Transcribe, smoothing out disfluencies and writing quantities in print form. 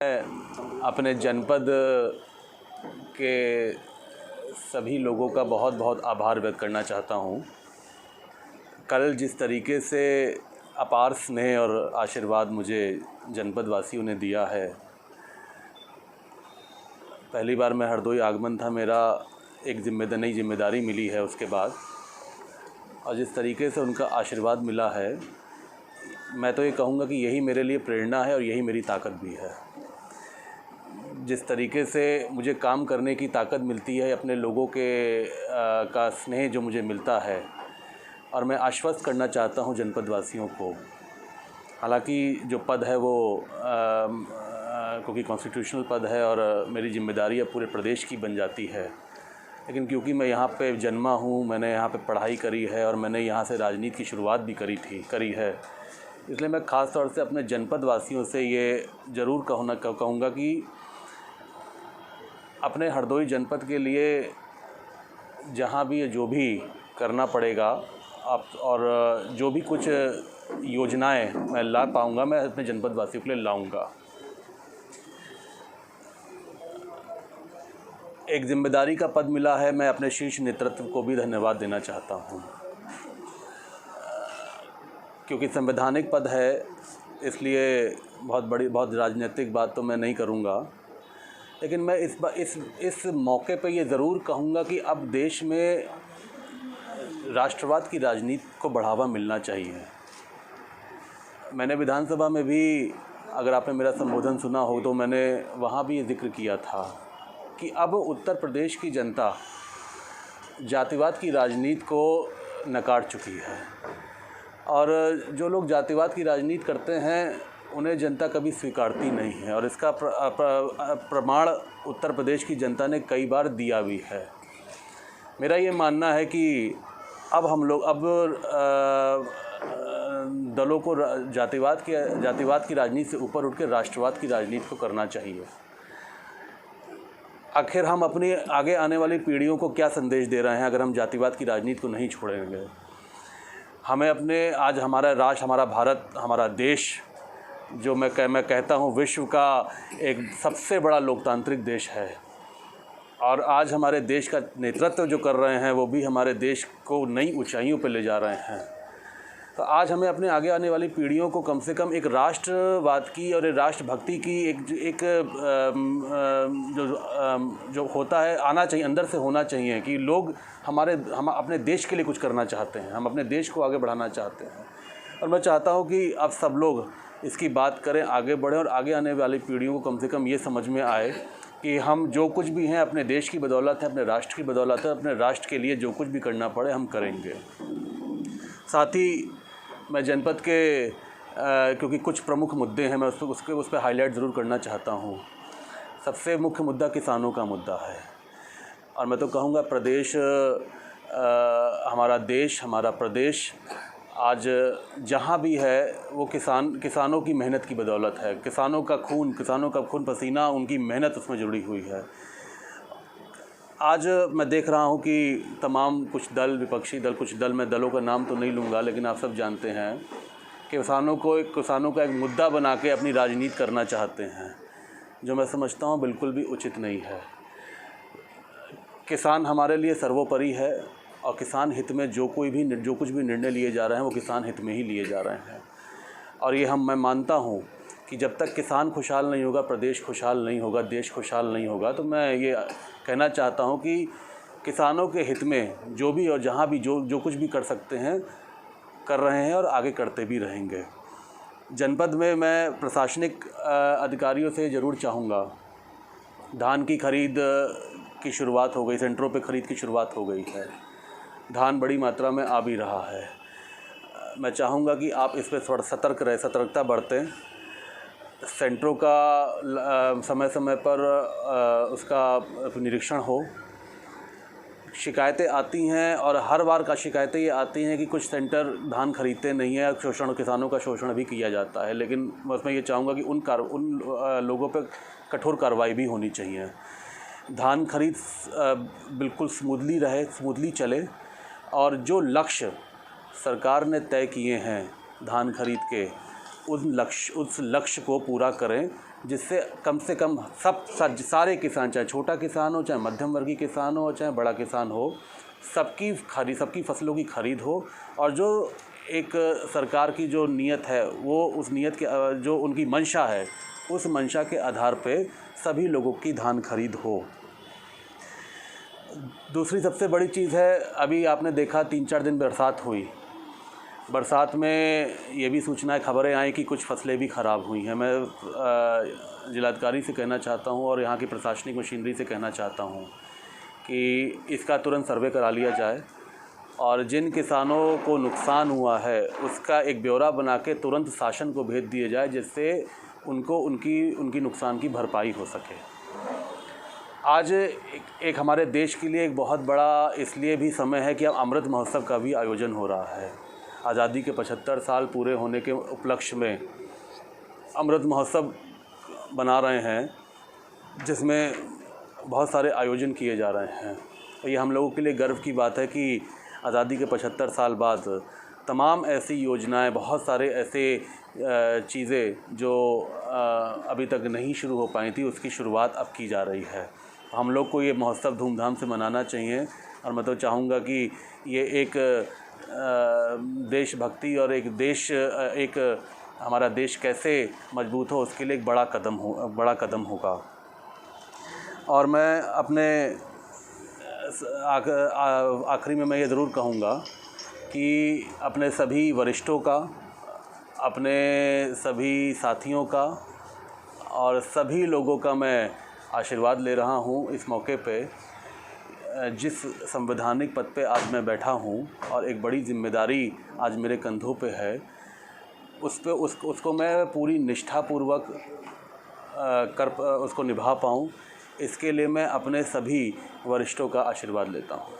अपने जनपद के सभी लोगों का बहुत बहुत आभार व्यक्त करना चाहता हूँ। कल जिस तरीके से अपार स्नेह और आशीर्वाद मुझे जनपद वासियों ने दिया है, पहली बार मैं हरदोई आगमन था मेरा, एक नई जिम्मेदारी मिली है उसके बाद, और जिस तरीके से उनका आशीर्वाद मिला है, मैं तो ये कहूँगा कि यही मेरे लिए प्रेरणा है और यही मेरी ताकत भी है। जिस तरीके से मुझे काम करने की ताकत मिलती है, अपने लोगों का स्नेह जो मुझे मिलता है, और मैं आश्वस्त करना चाहता हूँ जनपद वासियों को, हालांकि जो पद है वो क्योंकि कॉन्स्टिट्यूशनल पद है और मेरी जिम्मेदारी अब पूरे प्रदेश की बन जाती है, लेकिन क्योंकि मैं यहाँ पे जन्मा हूँ, मैंने यहाँ पे पढ़ाई करी है और मैंने यहाँ से राजनीति की शुरुआत भी करी है, इसलिए मैं ख़ास तौर से अपने जनपद वासियों से ये ज़रूर कहूँगा कि अपने हरदोई जनपद के लिए जहाँ भी जो भी करना पड़ेगा आप, और जो भी कुछ योजनाएं मैं ला पाऊँगा, मैं अपने जनपद वासियों के लिए लाऊँगा। एक जिम्मेदारी का पद मिला है, मैं अपने शीर्ष नेतृत्व को भी धन्यवाद देना चाहता हूँ, क्योंकि संवैधानिक पद है, इसलिए बहुत राजनीतिक बात तो मैं नहीं करूँगा, लेकिन मैं इस मौके पे ये ज़रूर कहूँगा कि अब देश में राष्ट्रवाद की राजनीति को बढ़ावा मिलना चाहिए। मैंने विधानसभा में भी, अगर आपने मेरा संबोधन सुना हो तो मैंने वहाँ भी ये जिक्र किया था कि अब उत्तर प्रदेश की जनता जातिवाद की राजनीति को नकार चुकी है, और जो लोग जातिवाद की राजनीति करते हैं उन्हें जनता कभी स्वीकारती नहीं है, और इसका प्रमाण उत्तर प्रदेश की जनता ने कई बार दिया भी है। मेरा ये मानना है कि अब हम लोग दलों को जातिवाद की राजनीति से ऊपर उठ के राष्ट्रवाद की राजनीति को करना चाहिए। आखिर हम अपनी आगे आने वाली पीढ़ियों को क्या संदेश दे रहे हैं अगर हम जातिवाद की राजनीति को नहीं छोड़ेंगे? हमें आज हमारा राष्ट्र, हमारा भारत, हमारा देश, जो मैं कहता हूँ विश्व का एक सबसे बड़ा लोकतांत्रिक देश है, और आज हमारे देश का नेतृत्व जो कर रहे हैं वो भी हमारे देश को नई ऊंचाइयों पर ले जा रहे हैं। तो आज हमें अपने आगे आने वाली पीढ़ियों को कम से कम एक राष्ट्रवाद की और राष्ट्रभक्ति की एक जो होता है आना चाहिए, अंदर से होना चाहिए कि लोग हम अपने देश के लिए कुछ करना चाहते हैं, हम अपने देश को आगे बढ़ाना चाहते हैं। और मैं चाहता हूँ कि अब सब लोग इसकी बात करें, आगे बढ़ें, और आगे आने वाली पीढ़ियों को कम से कम ये समझ में आए कि हम जो कुछ भी हैं अपने देश की बदौलत है, अपने राष्ट्र की बदौलत है, अपने राष्ट्र के लिए जो कुछ भी करना पड़े हम करेंगे। साथ ही मैं जनपद के क्योंकि कुछ प्रमुख मुद्दे हैं, मैं उस पर हाईलाइट ज़रूर करना चाहता हूँ। सबसे मुख्य मुद्दा किसानों का मुद्दा है, और मैं तो कहूँगा हमारा देश, हमारा प्रदेश आज जहाँ भी है वो किसानों की मेहनत की बदौलत है। किसानों का खून पसीना, उनकी मेहनत उसमें जुड़ी हुई है। आज मैं देख रहा हूँ कि तमाम कुछ दल, विपक्षी दल, कुछ दल, मैं दलों का नाम तो नहीं लूँगा, लेकिन आप सब जानते हैं कि किसानों का एक मुद्दा बना के अपनी राजनीति करना चाहते हैं, जो मैं समझता हूँ बिल्कुल भी उचित नहीं है। किसान हमारे लिए सर्वोपरि है, और किसान हित में जो कुछ भी निर्णय लिए जा रहे हैं वो किसान हित में ही लिए जा रहे हैं। और ये मैं मानता हूँ कि जब तक किसान खुशहाल नहीं होगा, प्रदेश खुशहाल नहीं होगा, देश खुशहाल नहीं होगा। तो मैं ये कहना चाहता हूँ कि किसानों के हित में जो भी और जहाँ भी जो कुछ भी कर सकते हैं कर रहे हैं, और आगे करते भी रहेंगे। जनपद में मैं प्रशासनिक अधिकारियों से ज़रूर चाहूँगा, धान की खरीद की शुरुआत हो गई, सेंटरों पे खरीद की शुरुआत हो गई है, धान बड़ी मात्रा में आ भी रहा है। मैं चाहूँगा कि आप इस पर थोड़ा सतर्कता बरतें, सेंटरों का समय समय पर उसका निरीक्षण हो। शिकायतें आती हैं, और हर बार का शिकायतें ये आती हैं कि कुछ सेंटर धान खरीदते नहीं हैं, किसानों का शोषण भी किया जाता है। लेकिन मैं ये चाहूँगा कि उन लोगों पर कठोर कार्रवाई भी होनी चाहिए। धान खरीद बिल्कुल स्मूथली चले, और जो लक्ष्य सरकार ने तय किए हैं धान खरीद के, उस लक्ष्य को पूरा करें, जिससे कम से कम सारे किसान, चाहे छोटा किसान हो, चाहे मध्यम वर्गीय किसान हो, चाहे बड़ा किसान हो, सबकी फसलों की खरीद हो। और जो एक सरकार की जो नीयत है, वो उस नीयत के जो उनकी मंशा है, उस मंशा के आधार पे सभी लोगों की धान खरीद हो। दूसरी सबसे बड़ी चीज़ है, अभी आपने देखा 3-4 दिन बरसात हुई। बरसात में ये भी सूचनाएं, खबरें आई कि कुछ फसलें भी ख़राब हुई हैं। मैं जिलाधिकारी से कहना चाहता हूँ और यहाँ की प्रशासनिक मशीनरी से कहना चाहता हूँ कि इसका तुरंत सर्वे करा लिया जाए और जिन किसानों को नुकसान हुआ है उसका एक ब्यौरा बना के तुरंत शासन को भेज दिया जाए, जिससे उनको उनकी नुकसान की भरपाई हो सके। आज एक हमारे देश के लिए एक बहुत बड़ा इसलिए भी समय है कि अब अमृत महोत्सव का भी आयोजन हो रहा है। आज़ादी के 75 साल पूरे होने के उपलक्ष्य में अमृत महोत्सव बना रहे हैं, जिसमें बहुत सारे आयोजन किए जा रहे हैं। ये हम लोगों के लिए गर्व की बात है कि आज़ादी के 75 साल बाद तमाम ऐसी योजनाएं, बहुत सारे ऐसे चीज़ें जो अभी तक नहीं शुरू हो पाई थी, उसकी शुरुआत अब की जा रही है। हम लोग को ये महोत्सव धूमधाम से मनाना चाहिए और मैं तो चाहूँगा कि ये एक देशभक्ति और एक हमारा देश कैसे मजबूत हो, उसके लिए एक बड़ा कदम होगा। और मैं अपने आखिरी में मैं ये ज़रूर कहूँगा कि अपने सभी वरिष्ठों का, अपने सभी साथियों का और सभी लोगों का मैं आशीर्वाद ले रहा हूँ इस मौके पे। जिस संवैधानिक पद पे आज मैं बैठा हूँ और एक बड़ी जिम्मेदारी आज मेरे कंधों पे है, उसको मैं पूरी निष्ठापूर्वक उसको निभा पाऊँ, इसके लिए मैं अपने सभी वरिष्ठों का आशीर्वाद लेता हूँ।